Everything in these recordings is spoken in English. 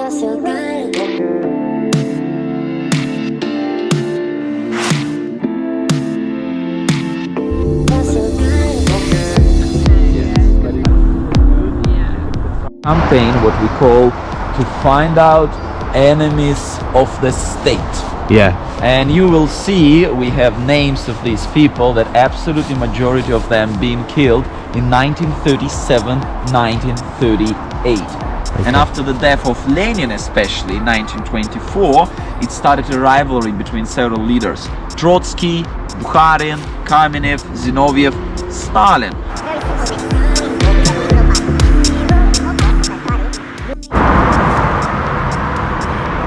Campaign, what we call, to find out enemies of the state. Yeah. And you will see we have names of these people, that absolutely majority of them being killed in 1937, 1938. Okay. And after the death of Lenin, especially in 1924, it started a rivalry between several leaders: Trotsky, Bukharin, Kamenev, Zinoviev, Stalin.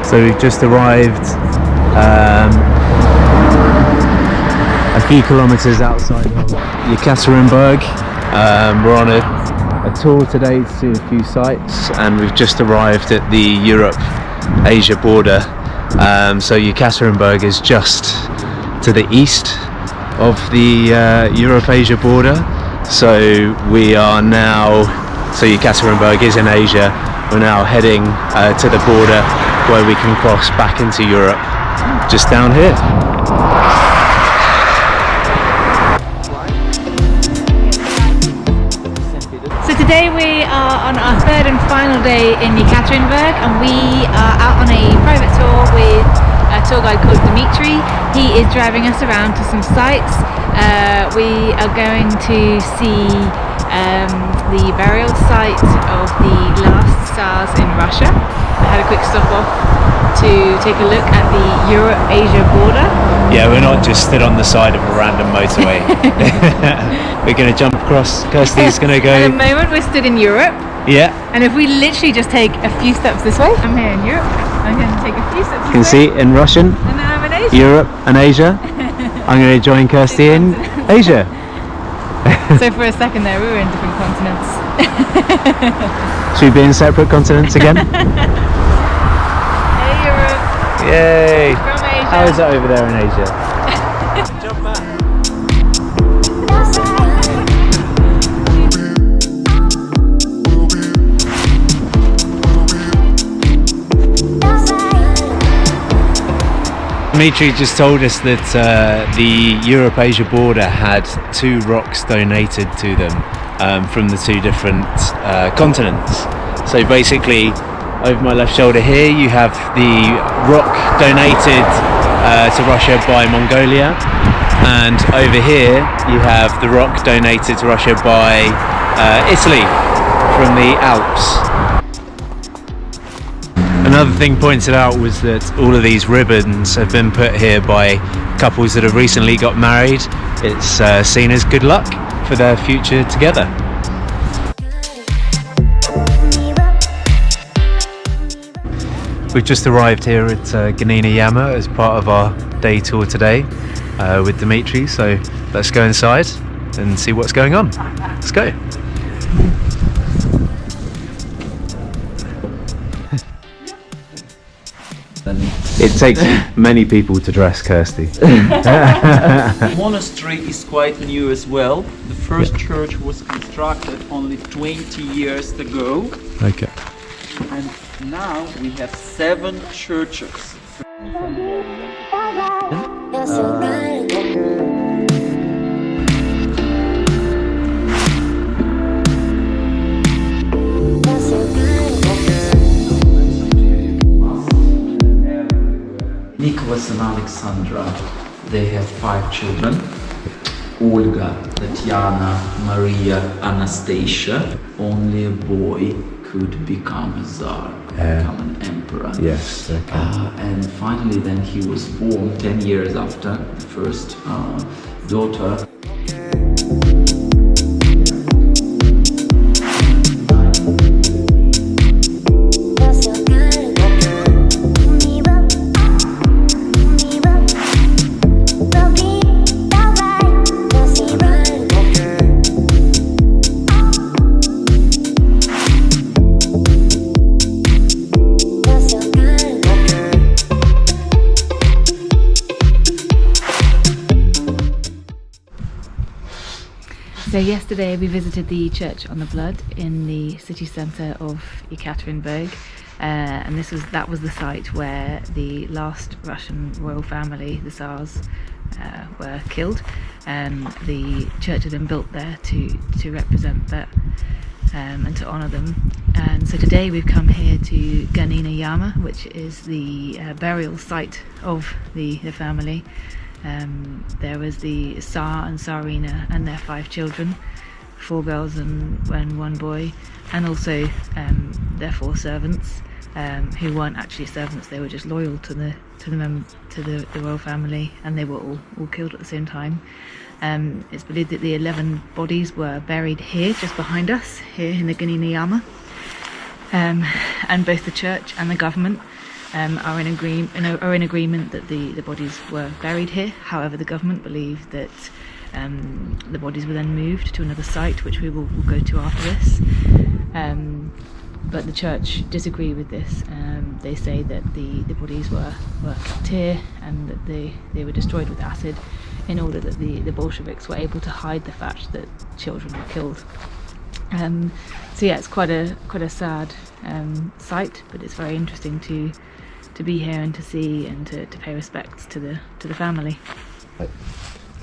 So we've just arrived a few kilometers outside of Yekaterinburg. We're on a tour today to see a few sites, and we've just arrived at the Europe-Asia border. So Yekaterinburg is just to the east of the Europe-Asia border. So we are now, so Yekaterinburg is in Asia. We're now heading to the border where we can cross back into Europe, just down here. So today we are on our third and final day in Yekaterinburg, and we are out on a private tour with a tour guide called Dimitri. He is driving us around to some sites. We are going to see the burial site of the last Tsars in Russia. I had a quick stop off to take a look at the Europe-Asia border. Yeah, we're not just stood on the side of a random motorway. We're going to jump across. Kirsty's going to go. At the moment we're stood in Europe. Yeah. And if we literally just take a few steps this way, I'm here in Europe. I'm going to take a few steps this way. You can see in Russian, And now I'm in Asia. Europe and Asia. I'm going to join Kirsty in Asia. So for a second there, we were in different continents. Should we be in separate continents again? Hey Europe. Yay! From Asia. How is it over there in Asia? Jump back. Dimitri just told us that the Europe-Asia border had 2 rocks donated to them from the 2 different continents. So basically, over my left shoulder here, you have the rock donated to Russia by Mongolia, and over here you have the rock donated to Russia by Italy from the Alps. Another thing pointed out was that all of these ribbons have been put here by couples that have recently got married. It's seen as good luck for their future together. We've just arrived here at Ganina Yama as part of our day tour today with Dimitri, so let's go inside and see what's going on. Let's go. It takes many people to dress Kirsty. The monastery is quite new as well. The first church was constructed only 20 years ago. Okay. And now we have 7 churches. Nicholas and Alexandra, they have 5 children. Olga, Tatiana, Maria, Anastasia. Only a boy could become a Tsar, become an emperor. Yes, okay. And finally then he was born 10 years after the first daughter. So yesterday we visited the Church on the Blood in the city centre of Yekaterinburg. and that was the site where the last Russian royal family, the Tsars, were killed. The church had been built there to represent that and to honour them. And so today we've come here to Ganina Yama, which is the burial site of the family. There was the Tsar and Tsarina and their 5 children, 4 girls and 1 boy, and also their 4 servants, who weren't actually servants. They were just loyal to the royal family, and they were all killed at the same time. It's believed that the 11 bodies were buried here, just behind us, here in the Ganina Yama, and both the church and the government are in agreement that the bodies were buried here. However, the government believe that the bodies were then moved to another site, which we'll go to after this. But the church disagree with this. They say that the bodies were kept here, and that they were destroyed with acid in order that the Bolsheviks were able to hide the fact that children were killed. So yeah, it's quite a sad site, but it's very interesting to be here and to see and to pay respects to the family.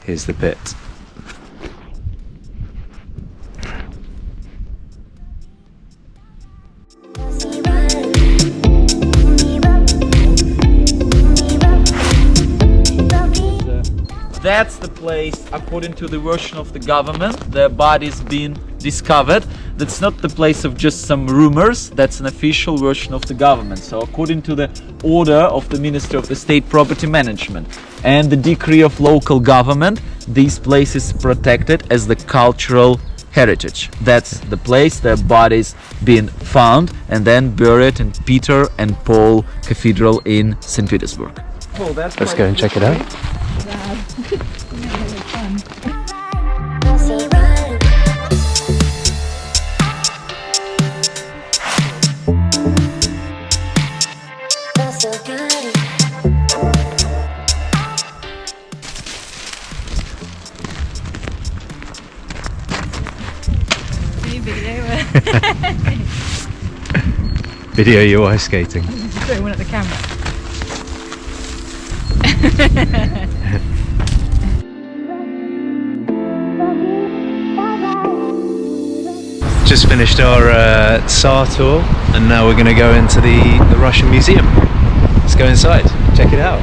Here's the pit. That's the place, according to the version of the government, the body's been discovered. That's not the place of just some rumors, that's an official version of the government. So according to the order of the Minister of the State Property Management and the decree of local government, this place is protected as the cultural heritage. That's the place their bodies been found and then buried in Peter and Paul Cathedral in St. Petersburg. Well, let's go and check it out. Video you ice skating. Throw one at the camera. Just finished our Tsar tour, and now we're going to go into the Russian Museum. Let's go inside, check it out.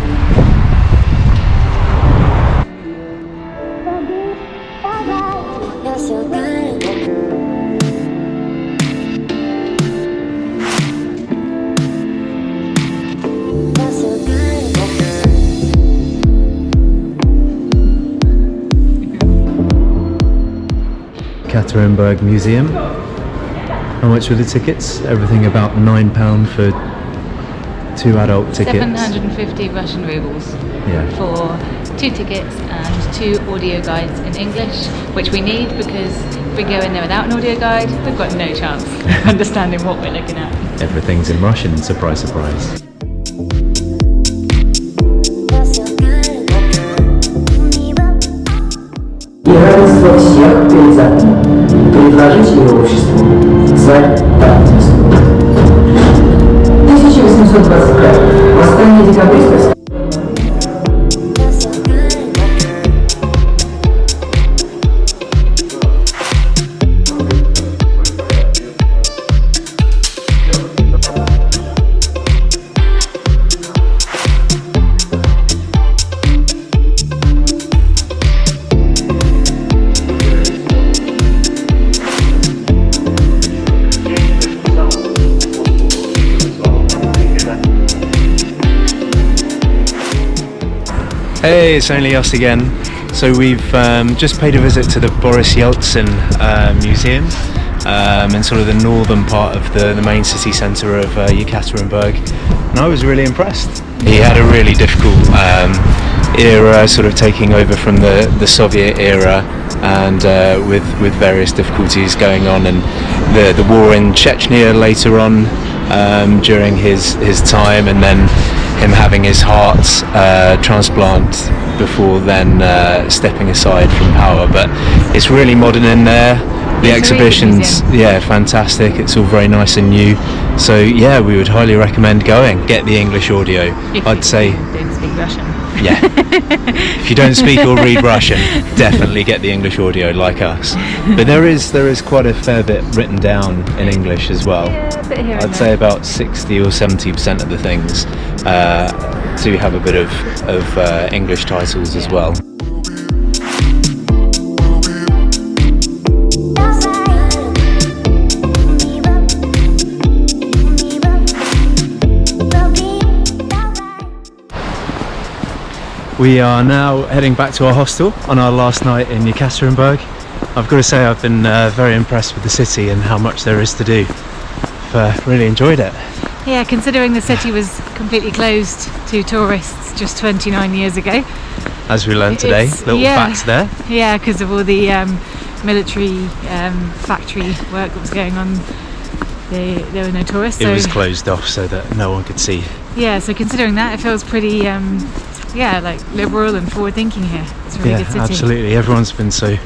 Yekaterinburg Museum. How much were the tickets? Everything about £9 for 2 adult tickets. 750 Russian rubles. Yeah. For 2 tickets and 2 audio guides in English, which we need because if we go in there without an audio guide, we've got no chance of understanding what we're looking at. Everything's in Russian, surprise, surprise. И равенство всех перед законом. Предложить его обществу цель давности. 1825. Восстание декабристов. Hey, it's only us again. So we've just paid a visit to the Boris Yeltsin museum in sort of the northern part of the main city centre of Yekaterinburg, and I was really impressed. He had a really difficult era, sort of taking over from the Soviet era, and with various difficulties going on, and the war in Chechnya later on during his time, and then him having his heart transplant before then stepping aside from power. But it's really modern in there, The It's a really good exhibition's museum. fantastic. It's all very nice and new. So yeah, we would highly recommend going. Get the English audio. If I'd you say, don't speak Russian. yeah. If you don't speak or read Russian, definitely get the English audio like us. But there is quite a fair bit written down in English as well. Yeah, a bit here and I'd say about 60 or 70% of the things do have a bit of English titles as well. We are now heading back to our hostel on our last night in Yekaterinburg. I've got to say I've been very impressed with the city and how much there is to do. I've really enjoyed it. Yeah, considering the city was completely closed to tourists just 29 years ago. As we learned today, It's- little yeah. facts there. Yeah, because of all the military factory work that was going on, there were no tourists. It So was closed off so that no one could see. yeah, so considering that, it feels pretty like liberal and forward thinking here. It's a really good city. Absolutely. Everyone's been so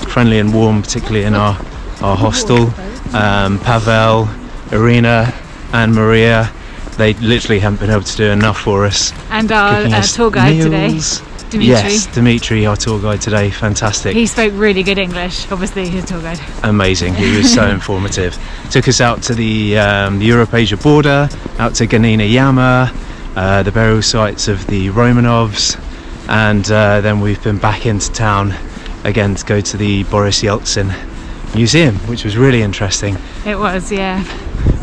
friendly and warm, particularly in our hostel. Pavel, Irina and Maria, they literally haven't been able to do enough for us. And our Cooking us tour guide meals. today, Dimitri. Yes, Dimitri, our tour guide today, fantastic. He spoke really good English, obviously his tour guide. Amazing. He was so informative. Took us out to the europeasiaborder, out to Ganina Yama, the burial sites of the Romanovs, and then we've been back into town again to go to the Boris Yeltsin museum, which was really interesting. It was, yeah.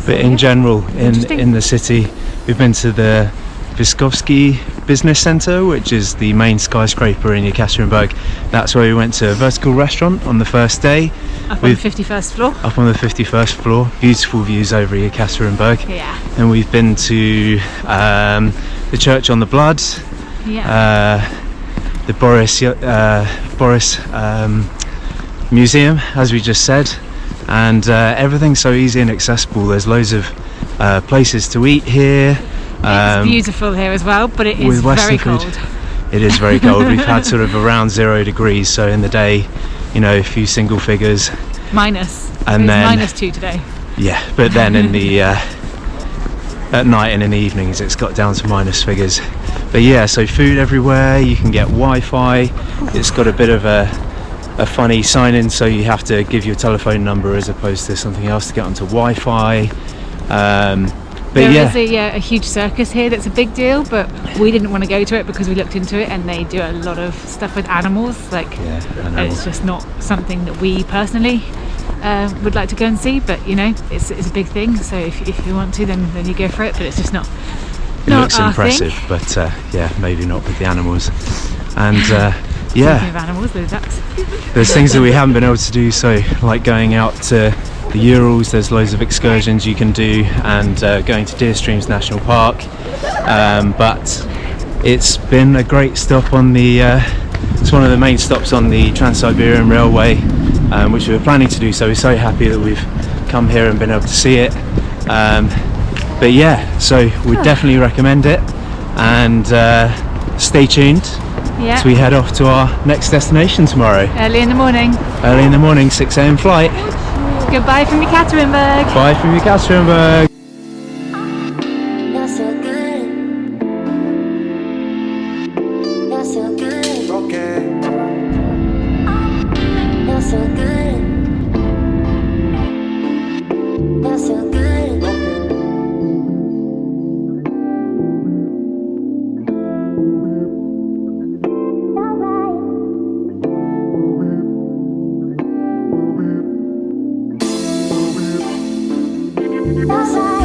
But in general, Interesting. in the city, we've been to the Viskovsky Business Centre, which is the main skyscraper in Yekaterinburg. That's where we went to a vertical restaurant on the first day. Up on the 51st floor. Up on the 51st floor, beautiful views over Yekaterinburg. Yeah. And we've been to the Church on the Blood, Yeah. the Boris Museum, as we just said, and everything's so easy and accessible. There's loads of places to eat here. It's beautiful here as well, but it is with Western very food. cold. It is very cold. We've had sort of around 0 degrees, so in the day, a few single figures. Minus. And It was then- -2 today. Yeah, but then in the at night and in the evenings, it's got down to minus figures. But yeah, so food everywhere. You can get Wi-Fi. It's got a bit of a funny sign-in, so you have to give your telephone number as opposed to something else to get onto Wi-Fi. But There yeah, is a huge circus here that's a big deal, but we didn't want to go to it because we looked into it and they do a lot of stuff with animals. Like, I know. it's just not something that we personally would like to go and see. But it's a big thing. So if you want to, then you go for it. But it's just not. It not looks our impressive, thing. but yeah, maybe not with the animals. And Speaking yeah, of animals, the ducks. there's things that we haven't been able to do, so like going out to the Urals, there's loads of excursions you can do, and going to Deer Streams National Park, but it's been a great stop on the it's one of the main stops on the Trans-Siberian Railway, which we were planning to do, so we're so happy that we've come here and been able to see it. But yeah, so we definitely recommend it, and stay tuned Yeah. as we head off to our next destination tomorrow. Early in the morning. Early in the morning, 6 a.m. flight. Goodbye from Yekaterinburg. Bye from Yekaterinburg. You're so good. You're so good. Okay. You're so good. You're so good. Outside.